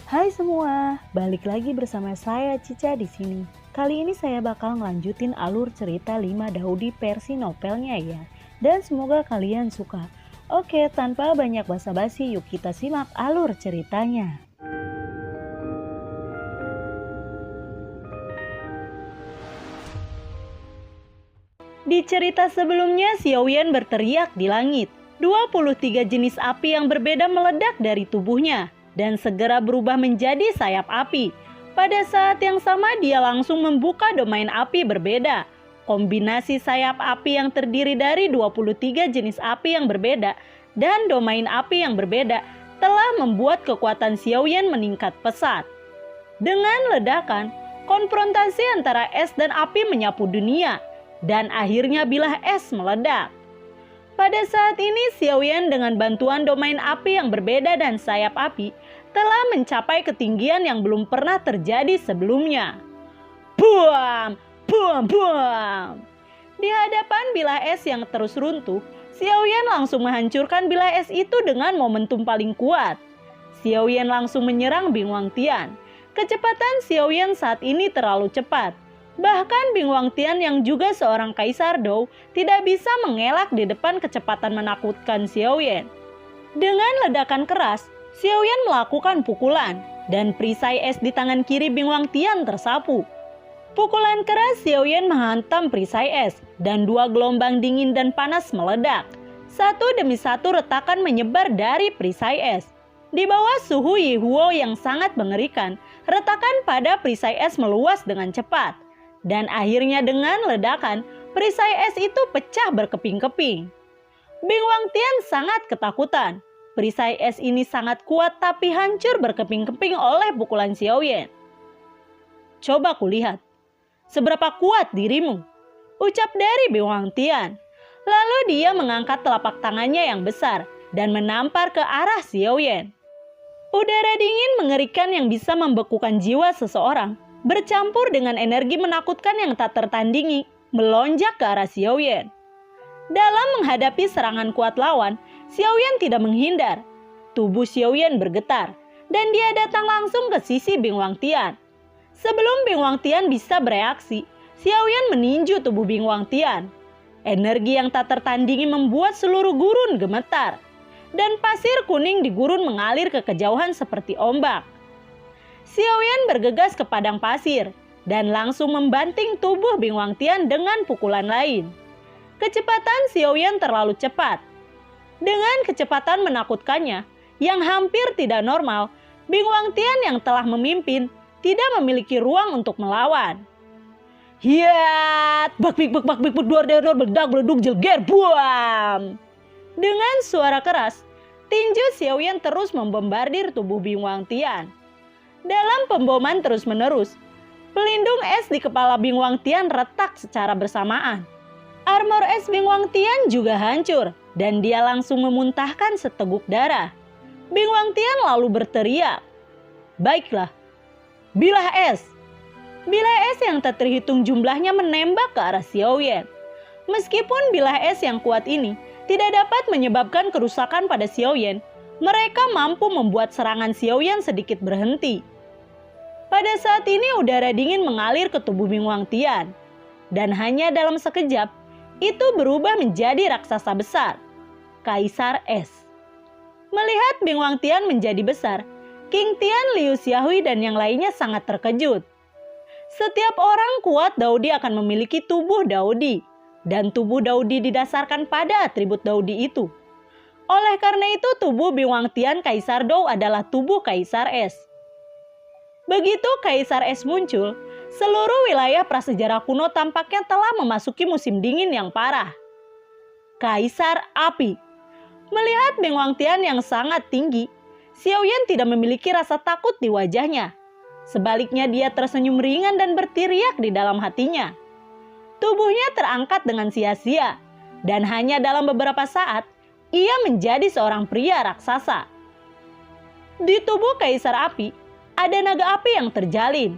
Hai semua, balik lagi bersama saya Cica di sini. Kali ini saya bakal ngelanjutin alur cerita 5 Daudi versi novelnya ya. Dan semoga kalian suka. Oke, tanpa banyak basa-basi, yuk kita simak alur ceritanya. Di cerita sebelumnya, Xiaoyan berteriak di langit. 23 jenis api yang berbeda meledak dari tubuhnya dan segera berubah menjadi sayap api. Pada saat yang sama dia langsung membuka domain api berbeda. Kombinasi sayap api yang terdiri dari 23 jenis api yang berbeda dan domain api yang berbeda telah membuat kekuatan Xiaoyan meningkat pesat. Dengan ledakan, konfrontasi antara es dan api menyapu dunia dan akhirnya bilah es meledak. Pada saat ini Xiaoyan dengan bantuan domain api yang berbeda dan sayap api telah mencapai ketinggian yang belum pernah terjadi sebelumnya. Buam! Buam! Buam! Di hadapan bilah es yang terus runtuh, Xiaoyan langsung menghancurkan bilah es itu dengan momentum paling kuat. Xiaoyan langsung menyerang Bing Wangtian. Kecepatan Xiaoyan saat ini terlalu cepat. Bahkan Bing Wangtian yang juga seorang kaisar Dou tidak bisa mengelak di depan kecepatan menakutkan Xiaoyan. Dengan ledakan keras, Xiaoyan melakukan pukulan dan perisai es di tangan kiri Bing Wangtian tersapu. Pukulan keras Xiaoyan menghantam perisai es dan dua gelombang dingin dan panas meledak. Satu demi satu retakan menyebar dari perisai es. Di bawah suhu Yihuo yang sangat mengerikan, retakan pada perisai es meluas dengan cepat. Dan akhirnya dengan ledakan, perisai es itu pecah berkeping-keping. Bing Wangtian sangat ketakutan. Perisai es ini sangat kuat tapi hancur berkeping-keping oleh pukulan Xiaoyan. Coba kulihat, seberapa kuat dirimu? Ucap dari Bing Wangtian. Lalu dia mengangkat telapak tangannya yang besar dan menampar ke arah Xiaoyan. Udara dingin mengerikan yang bisa membekukan jiwa seseorang bercampur dengan energi menakutkan yang tak tertandingi, melonjak ke arah Xiaoyan. Dalam menghadapi serangan kuat lawan, Xiaoyan tidak menghindar. Tubuh Xiaoyan bergetar, dan dia datang langsung ke sisi Bing Wangtian. Sebelum Bing Wangtian bisa bereaksi, Xiaoyan meninju tubuh Bing Wangtian. Energi yang tak tertandingi membuat seluruh gurun gemetar, dan pasir kuning di gurun mengalir ke kejauhan seperti ombak. Xiaoyan bergegas ke padang pasir dan langsung membanting tubuh Bing Wangtian dengan pukulan lain. Kecepatan Xiaoyan terlalu cepat. Dengan kecepatan menakutkannya yang hampir tidak normal, Bing Wangtian yang telah memimpin tidak memiliki ruang untuk melawan. Hiat! Bak-bik-bak-bik dor-dor bedak beleduk jelger buam! Dengan suara keras, tinju Xiaoyan terus membombardir tubuh Bing Wangtian. Dalam pemboman terus-menerus, pelindung es di kepala Bing Wangtian retak secara bersamaan. Armor es Bing Wangtian juga hancur dan dia langsung memuntahkan seteguk darah. Bing Wangtian lalu berteriak, "Baiklah, bilah es!" Bilah es yang tak terhitung jumlahnya menembak ke arah Xiaoyan. Meskipun bilah es yang kuat ini tidak dapat menyebabkan kerusakan pada Xiaoyan, mereka mampu membuat serangan Xiaoyan sedikit berhenti. Pada saat ini udara dingin mengalir ke tubuh Bing Wangtian. Dan hanya dalam sekejap, itu berubah menjadi raksasa besar, Kaisar Es. Melihat Bing Wangtian menjadi besar, King Tian, Liu Xiaohui dan yang lainnya sangat terkejut. Setiap orang kuat Daudi akan memiliki tubuh Daudi. Dan tubuh Daudi didasarkan pada atribut Daudi itu. Oleh karena itu tubuh Bing Wangtian Kaisar Dou adalah tubuh Kaisar Es. Begitu Kaisar Es muncul, seluruh wilayah prasejarah kuno tampaknya telah memasuki musim dingin yang parah. Kaisar Api. Melihat Bing Wangtian yang sangat tinggi, Xiaoyan tidak memiliki rasa takut di wajahnya. Sebaliknya dia tersenyum ringan dan berteriak di dalam hatinya. Tubuhnya terangkat dengan sia-sia, dan hanya dalam beberapa saat, ia menjadi seorang pria raksasa. Di tubuh Kaisar Api, ada naga api yang terjalin.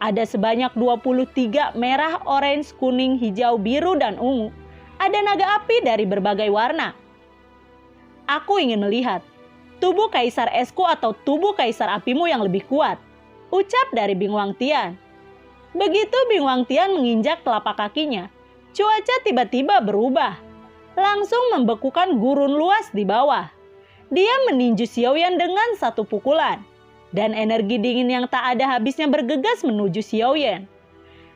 Ada sebanyak 23 merah, orange, kuning, hijau, biru, dan ungu. Ada naga api dari berbagai warna. Aku ingin melihat tubuh kaisar esku atau tubuh kaisar apimu yang lebih kuat, ucap dari Bing Wangtian. Begitu Bing Wangtian menginjak telapak kakinya, cuaca tiba-tiba berubah. Langsung membekukan gurun luas di bawah. Dia meninju Xiaoyan dengan satu pukulan. Dan energi dingin yang tak ada habisnya bergegas menuju Xiaoyan.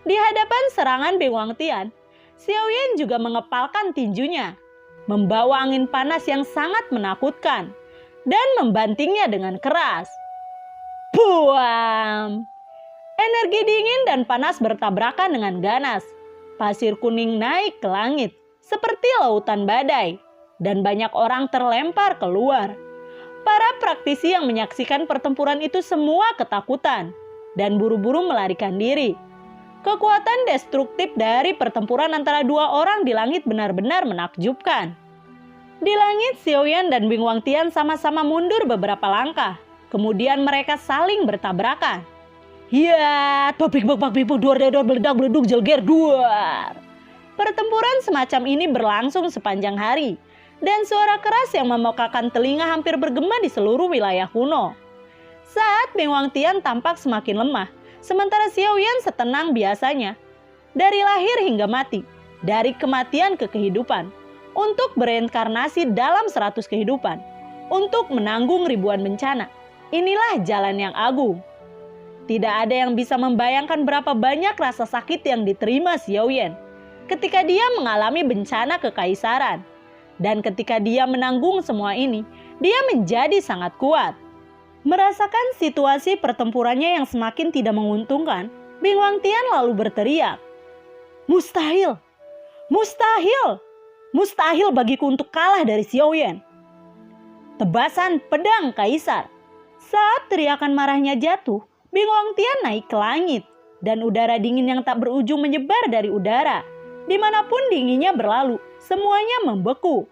Di hadapan serangan Bing Wangtian, Xiaoyan juga mengepalkan tinjunya, membawa angin panas yang sangat menakutkan, dan membantingnya dengan keras. Buam! Energi dingin dan panas bertabrakan dengan ganas. Pasir kuning naik ke langit, seperti lautan badai, dan banyak orang terlempar keluar. Para praktisi yang menyaksikan pertempuran itu semua ketakutan dan buru-buru melarikan diri. Kekuatan destruktif dari pertempuran antara dua orang di langit benar-benar menakjubkan. Di langit, Xiaoyan dan Bing Wangtian sama-sama mundur beberapa langkah. Kemudian mereka saling bertabrakan. Hiat, babik-babik, duar-duar, beledak-beleduk, jelger, duar. Pertempuran semacam ini berlangsung sepanjang hari. Dan suara keras yang memekakan telinga hampir bergema di seluruh wilayah kuno. Saat Bing Wangtian tampak semakin lemah, sementara Xiaoyan setenang biasanya. Dari lahir hingga mati, dari kematian ke kehidupan, untuk bereinkarnasi dalam 100 kehidupan, untuk menanggung ribuan bencana. Inilah jalan yang agung. Tidak ada yang bisa membayangkan berapa banyak rasa sakit yang diterima Xiaoyan ketika dia mengalami bencana kekaisaran. Dan ketika dia menanggung semua ini, dia menjadi sangat kuat. Merasakan situasi pertempurannya yang semakin tidak menguntungkan, Bing Wangtian lalu berteriak, "Mustahil! Mustahil! Mustahil bagiku untuk kalah dari Xiaoyan!" Tebasan pedang kaisar. Saat teriakan marahnya jatuh, Bing Wangtian naik ke langit, dan udara dingin yang tak berujung menyebar dari udara. Dimanapun dinginnya berlalu, semuanya membeku.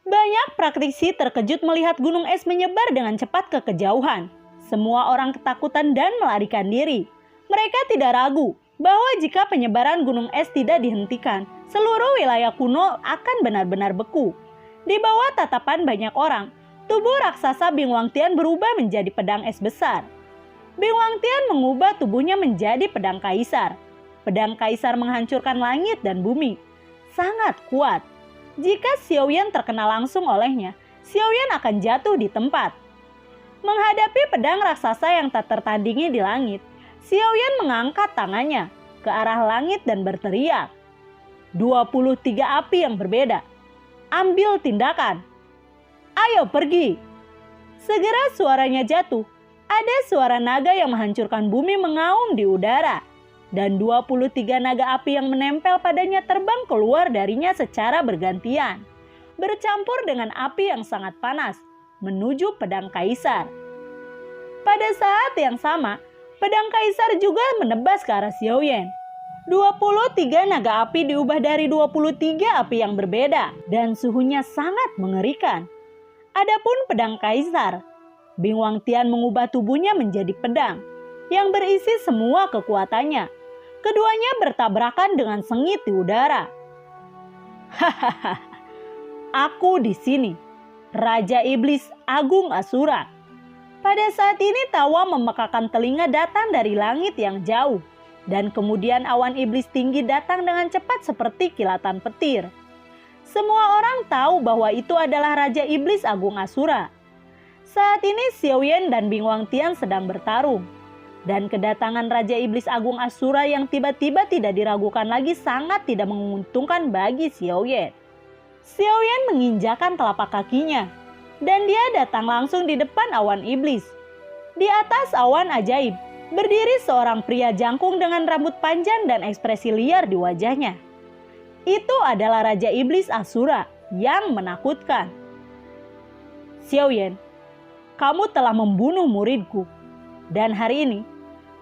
Banyak praktisi terkejut melihat gunung es menyebar dengan cepat ke kejauhan. Semua orang ketakutan dan melarikan diri. Mereka tidak ragu bahwa jika penyebaran gunung es tidak dihentikan, seluruh wilayah kuno akan benar-benar beku. Di bawah tatapan banyak orang, tubuh raksasa Bing Wangtian berubah menjadi pedang es besar. Bing Wangtian mengubah tubuhnya menjadi pedang kaisar. Pedang kaisar menghancurkan langit dan bumi. Sangat kuat. Jika Xiaoyan terkena langsung olehnya, Xiaoyan akan jatuh di tempat. Menghadapi pedang raksasa yang tak tertandingi di langit, Xiaoyan mengangkat tangannya ke arah langit dan berteriak, 23 api yang berbeda. Ambil tindakan. Ayo pergi. Segera suaranya jatuh. Ada suara naga yang menghancurkan bumi mengaum di udara. Dan 23 naga api yang menempel padanya terbang keluar darinya secara bergantian. Bercampur dengan api yang sangat panas menuju pedang kaisar. Pada saat yang sama, pedang kaisar juga menebas ke arah Xiaoyan. 23 naga api diubah dari 23 api yang berbeda dan suhunya sangat mengerikan. Adapun pedang kaisar, Bing Wangtian mengubah tubuhnya menjadi pedang yang berisi semua kekuatannya. Keduanya bertabrakan dengan sengit di udara. Hahaha, aku di sini, Raja Iblis Agung Asura. Pada saat ini tawa memekakan telinga datang dari langit yang jauh. Dan kemudian awan iblis tinggi datang dengan cepat seperti kilatan petir. Semua orang tahu bahwa itu adalah Raja Iblis Agung Asura. Saat ini Xiaoyan dan Bing Wangtian sedang bertarung. Dan kedatangan Raja Iblis Agung Asura yang tiba-tiba tidak diragukan lagi sangat tidak menguntungkan bagi Xiaoyan. Xiaoyan menginjakan telapak kakinya. Dan dia datang langsung di depan awan iblis. Di atas awan ajaib, berdiri seorang pria jangkung dengan rambut panjang dan ekspresi liar di wajahnya. Itu adalah Raja Iblis Asura yang menakutkan. Xiaoyan, kamu telah membunuh muridku. Dan hari ini,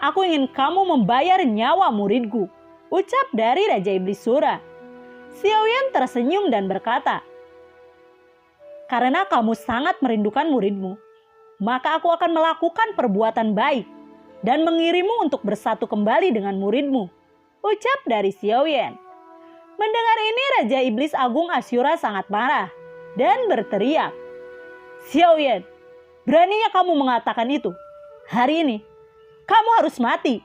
aku ingin kamu membayar nyawa muridku, ucap dari Raja Iblis Sura. Xiaoyan tersenyum dan berkata, karena kamu sangat merindukan muridmu, maka aku akan melakukan perbuatan baik dan mengirimmu untuk bersatu kembali dengan muridmu, ucap dari Xiaoyan. Mendengar ini Raja Iblis Agung Asura sangat marah dan berteriak, Xiaoyan, Beraninya kamu mengatakan itu? Hari ini, kamu harus mati."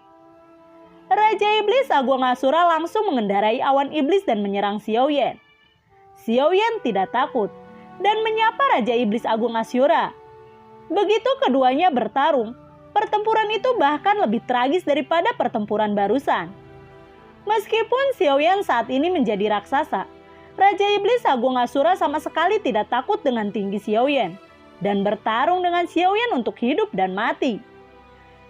Raja Iblis Agung Asura langsung mengendarai awan iblis dan menyerang Xiaoyan. Xiaoyan tidak takut dan menyapa Raja Iblis Agung Asura. Begitu keduanya bertarung, pertempuran itu bahkan lebih tragis daripada pertempuran barusan. Meskipun Xiaoyan saat ini menjadi raksasa, Raja Iblis Agung Asura sama sekali tidak takut dengan tinggi Xiaoyan dan bertarung dengan Xiaoyan untuk hidup dan mati.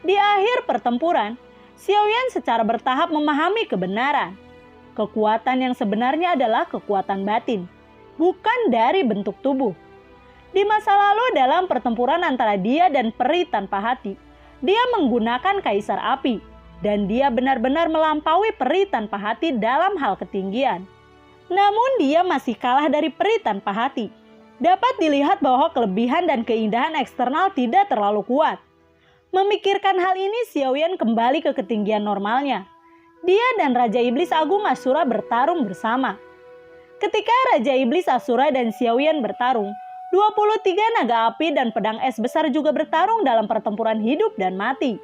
Di akhir pertempuran, Xiaoyan secara bertahap memahami kebenaran. Kekuatan yang sebenarnya adalah kekuatan batin, bukan dari bentuk tubuh. Di masa lalu dalam pertempuran antara dia dan peri tanpa hati, dia menggunakan kaisar api, dan dia benar-benar melampaui peri tanpa hati dalam hal ketinggian. Namun dia masih kalah dari peri tanpa hati. Dapat dilihat bahwa kelebihan dan keindahan eksternal tidak terlalu kuat. Memikirkan hal ini, Xiaoyan kembali ke ketinggian normalnya. Dia dan Raja Iblis Agung Asura bertarung bersama. Ketika Raja Iblis Asura dan Xiaoyan bertarung, 23 naga api dan pedang es besar juga bertarung dalam pertempuran hidup dan mati.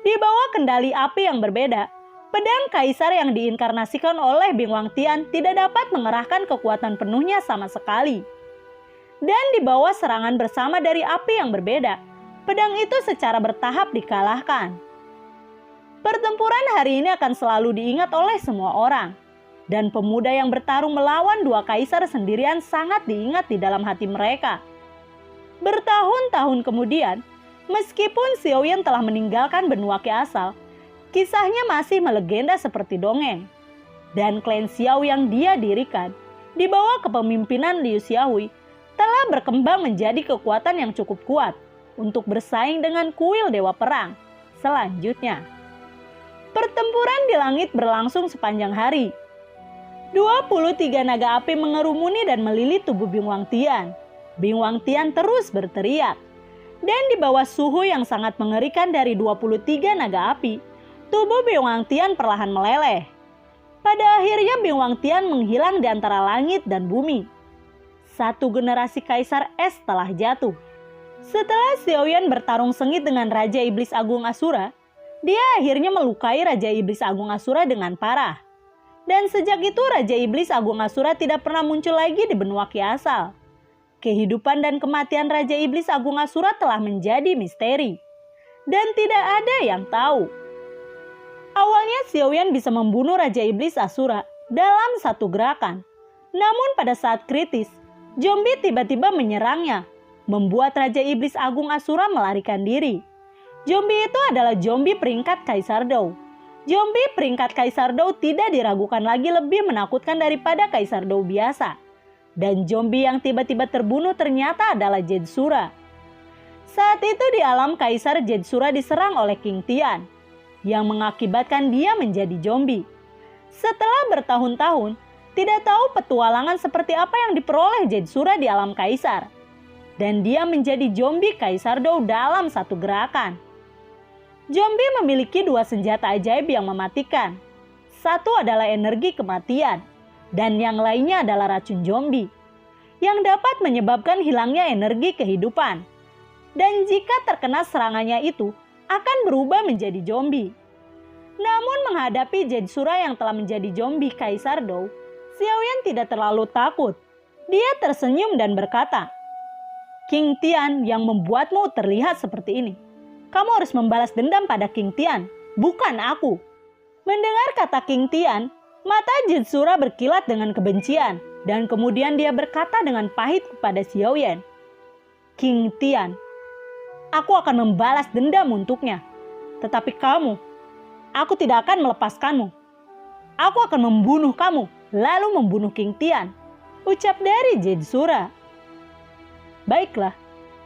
Di bawah kendali api yang berbeda, pedang kaisar yang diinkarnasikan oleh Bing Wangtian tidak dapat mengerahkan kekuatan penuhnya sama sekali. Dan di bawah serangan bersama dari api yang berbeda, pedang itu secara bertahap dikalahkan. Pertempuran hari ini akan selalu diingat oleh semua orang. Dan pemuda yang bertarung melawan dua kaisar sendirian sangat diingat di dalam hati mereka. Bertahun-tahun kemudian, meskipun Xiaoyan telah meninggalkan benua Qi asal, kisahnya masih melegenda seperti dongeng. Dan klan Xiao yang dia dirikan, di bawah kepemimpinan Liu Xiaohui, telah berkembang menjadi kekuatan yang cukup kuat untuk bersaing dengan kuil Dewa Perang. Selanjutnya, pertempuran di langit berlangsung sepanjang hari. 23 naga api mengerumuni dan melilit tubuh Bing Wangtian. Bing Wangtian terus berteriak. Dan di bawah suhu yang sangat mengerikan dari 23 naga api, tubuh Bing Wangtian perlahan meleleh. Pada akhirnya Bing Wangtian menghilang di antara langit dan bumi. Satu generasi kaisar es telah jatuh. Setelah Xiaoyan bertarung sengit dengan Raja Iblis Agung Asura, dia akhirnya melukai Raja Iblis Agung Asura dengan parah. Dan sejak itu Raja Iblis Agung Asura tidak pernah muncul lagi di benua Qi asal. Kehidupan dan kematian Raja Iblis Agung Asura telah menjadi misteri. Dan tidak ada yang tahu. Awalnya Xiaoyan bisa membunuh Raja Iblis Asura dalam satu gerakan. Namun pada saat kritis, zombie tiba-tiba menyerangnya, membuat Raja Iblis Agung Asura melarikan diri. Zombie itu adalah zombie peringkat Kaisar Dou. Zombie peringkat Kaisar Dou tidak diragukan lagi lebih menakutkan daripada Kaisar Dou biasa. Dan zombie yang tiba-tiba terbunuh ternyata adalah Jetsura. Saat itu di alam Kaisar, Jetsura diserang oleh King Tian, yang mengakibatkan dia menjadi zombie. Setelah bertahun-tahun, tidak tahu petualangan seperti apa yang diperoleh Jetsura di alam Kaisar. Dan dia menjadi zombie Kaisar Dou dalam satu gerakan. Zombie memiliki dua senjata ajaib yang mematikan. Satu adalah energi kematian, dan yang lainnya adalah racun zombie, yang dapat menyebabkan hilangnya energi kehidupan. Dan jika terkena serangannya itu, akan berubah menjadi zombie. Namun menghadapi Jetsura yang telah menjadi zombie Kaisar Dou, Xiaoyan tidak terlalu takut. Dia tersenyum dan berkata, "King Tian yang membuatmu terlihat seperti ini. Kamu harus membalas dendam pada King Tian, bukan aku." Mendengar kata King Tian, mata Jetsura berkilat dengan kebencian, dan kemudian dia berkata dengan pahit kepada Xiaoyan, "King Tian, aku akan membalas dendam untuknya. Tetapi kamu, aku tidak akan melepaskanmu. Aku akan membunuh kamu, lalu membunuh King Tian," ucap dari Jetsura. "Baiklah,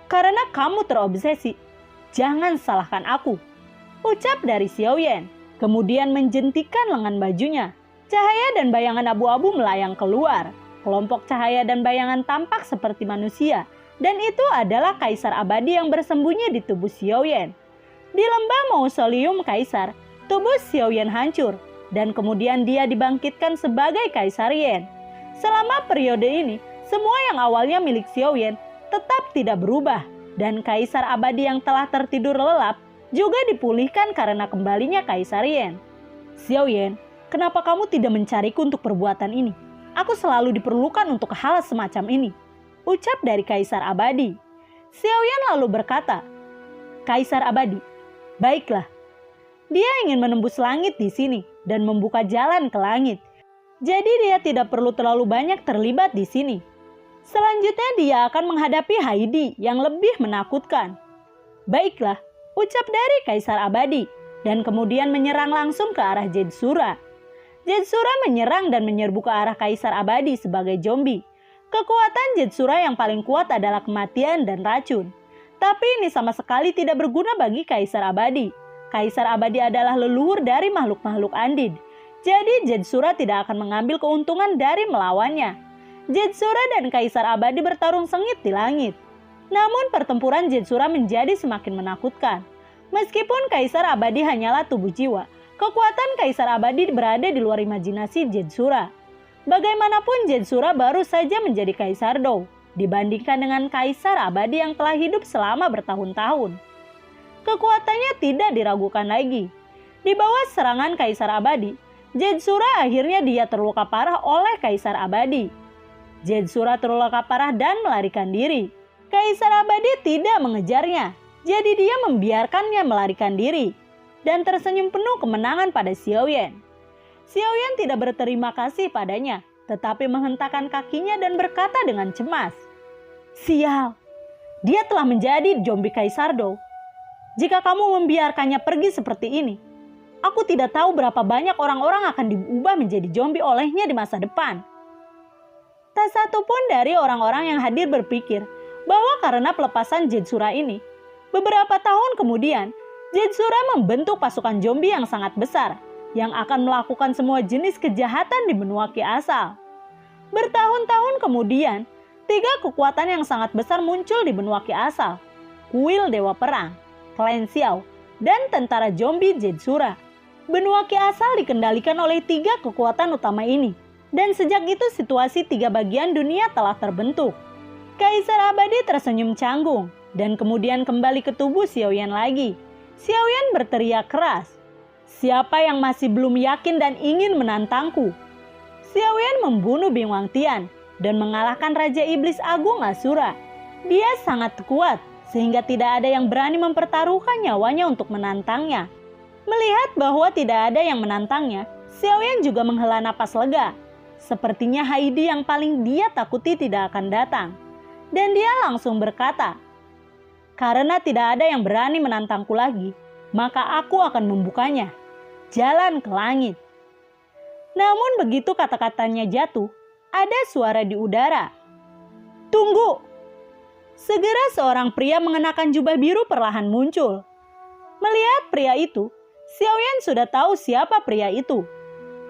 karena kamu terobsesi, jangan salahkan aku," ucap dari Xiaoyan. Kemudian menjentikan lengan bajunya. Cahaya dan bayangan abu-abu melayang keluar. Kelompok cahaya dan bayangan tampak seperti manusia. Dan itu adalah Kaisar Abadi yang bersembunyi di tubuh Xiaoyan. Di lembah Mausoleum Kaisar, tubuh Xiaoyan hancur. Dan kemudian dia dibangkitkan sebagai Kaisar Yan. Selama periode ini, semua yang awalnya milik Xiaoyan tetap tidak berubah. dan Kaisar Abadi yang telah tertidur lelap juga dipulihkan karena kembalinya Kaisar Yan. Xiao Yan, kenapa kamu tidak mencariku untuk perbuatan ini? Aku selalu diperlukan untuk hal semacam ini, ucap dari Kaisar Abadi. Xiao Yan lalu berkata, Kaisar Abadi, baiklah. Dia ingin menembus langit di sini dan membuka jalan ke langit. Jadi dia tidak perlu terlalu banyak terlibat di sini. Selanjutnya dia akan menghadapi Heidi yang lebih menakutkan. Baiklah, ucap dari Kaisar Abadi dan kemudian menyerang langsung ke arah Jetsura. Jetsura menyerang dan menyerbu ke arah Kaisar Abadi sebagai zombie. Kekuatan Jetsura yang paling kuat adalah kematian dan racun. Tapi ini sama sekali tidak berguna bagi Kaisar Abadi. Kaisar Abadi adalah leluhur dari makhluk-makhluk andin. Jadi Jetsura tidak akan mengambil keuntungan dari melawannya. Jetsura dan Kaisar Abadi bertarung sengit di langit. Namun pertempuran Jetsura menjadi semakin menakutkan. Meskipun Kaisar Abadi hanyalah tubuh jiwa, kekuatan Kaisar Abadi berada di luar imajinasi Jetsura. Bagaimanapun Jetsura baru saja menjadi Kaisar Dou dibandingkan dengan Kaisar Abadi yang telah hidup selama bertahun-tahun. Kekuatannya tidak diragukan lagi. Di bawah serangan Kaisar Abadi, Jetsura akhirnya dia terluka parah oleh Kaisar Abadi. Jetsura terluka parah dan melarikan diri. Kaisar Abadi tidak mengejarnya, jadi dia membiarkannya melarikan diri dan tersenyum penuh kemenangan pada Xiao Yan. Xiao Yan tidak berterima kasih padanya, tetapi menghentakkan kakinya dan berkata dengan cemas, Sial, dia telah menjadi zombie Kaisar Dou. Jika kamu membiarkannya pergi seperti ini, aku tidak tahu berapa banyak orang-orang akan diubah menjadi zombie olehnya di masa depan. Tak satu pun dari orang-orang yang hadir berpikir bahwa karena pelepasan Jetsura ini, beberapa tahun kemudian, Jetsura membentuk pasukan zombie yang sangat besar yang akan melakukan semua jenis kejahatan di benua Qi asal. Bertahun-tahun kemudian, 3 kekuatan yang sangat besar muncul di benua Qi asal. Kuil Dewa Perang, Klan Xiao, dan tentara zombie Jetsura. Benua Qi asal dikendalikan oleh 3 kekuatan utama ini. Dan sejak itu situasi 3 bagian dunia telah terbentuk. Kaisar Abadi tersenyum canggung dan kemudian kembali ke tubuh Xiao Yan lagi. Xiao Yan berteriak keras, siapa yang masih belum yakin dan ingin menantangku? Xiao Yan membunuh Bing Wangtian dan mengalahkan Raja Iblis Agung Asura. Dia sangat kuat sehingga tidak ada yang berani mempertaruhkan nyawanya untuk menantangnya. Melihat bahwa tidak ada yang menantangnya, Xiao Yan juga menghela napas lega. Sepertinya Heidi yang paling dia takuti tidak akan datang. Dan dia langsung berkata, karena tidak ada yang berani menantangku lagi, maka aku akan membukanya. Jalan ke langit. Namun begitu kata-katanya jatuh, ada suara di udara. Tunggu! Segera seorang pria mengenakan jubah biru perlahan muncul. Melihat pria itu, Xiao Yan sudah tahu siapa pria itu.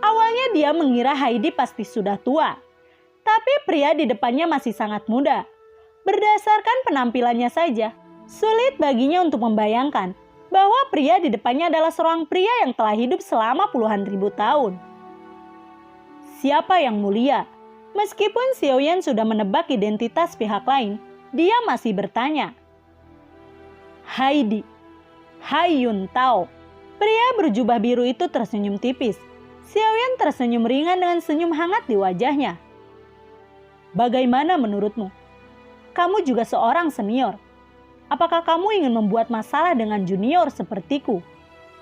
Awalnya dia mengira Heidi pasti sudah tua. Tapi pria di depannya masih sangat muda. Berdasarkan penampilannya saja, sulit baginya untuk membayangkan bahwa pria di depannya adalah seorang pria yang telah hidup selama puluhan ribu tahun. Siapa yang mulia? Meskipun Xiao Yan sudah menebak identitas pihak lain, dia masih bertanya. Heidi, Hai Yun Tao. Pria berjubah biru itu tersenyum tipis. Xiao Yan tersenyum ringan dengan senyum hangat di wajahnya. Bagaimana menurutmu? Kamu juga seorang senior. Apakah kamu ingin membuat masalah dengan junior sepertiku?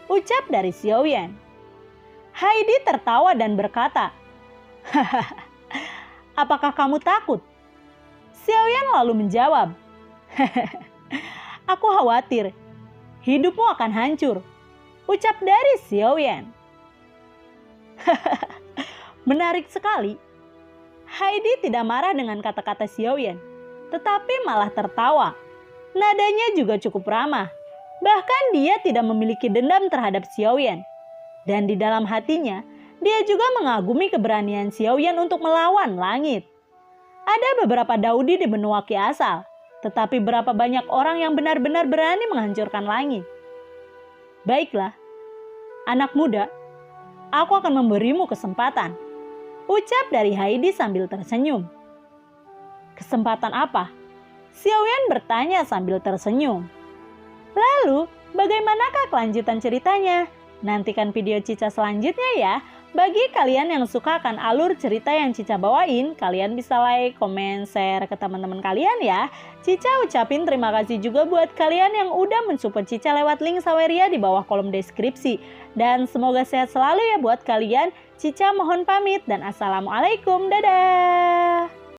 Ucap dari Xiao Yan. Heidi tertawa dan berkata, hahaha, apakah kamu takut? Xiao Yan lalu menjawab, aku khawatir hidupmu akan hancur. Ucap dari Xiao Yan. Menarik sekali. Heidi tidak marah dengan kata-kata Xiao Yan, tetapi malah tertawa. Nadanya juga cukup ramah. Bahkan dia tidak memiliki dendam terhadap Xiao Yan. Dan di dalam hatinya, dia juga mengagumi keberanian Xiao Yan untuk melawan langit. Ada beberapa Daudi di benua Qi asal, tetapi berapa banyak orang yang benar-benar berani menghancurkan langit. Baiklah, anak muda, aku akan memberimu kesempatan. Ucap dari Heidi sambil tersenyum. Kesempatan apa? Xiaoyan bertanya sambil tersenyum. Lalu, bagaimanakah kelanjutan ceritanya? Nantikan video Cica selanjutnya ya. Bagi kalian yang suka akan alur cerita yang Cica bawain, kalian bisa like, komen, share ke teman-teman kalian ya. Cica ucapin terima kasih juga buat kalian yang udah mensupport Cica lewat link Saweria di bawah kolom deskripsi. Dan semoga sehat selalu ya buat kalian. Cica mohon pamit dan assalamualaikum, dadah.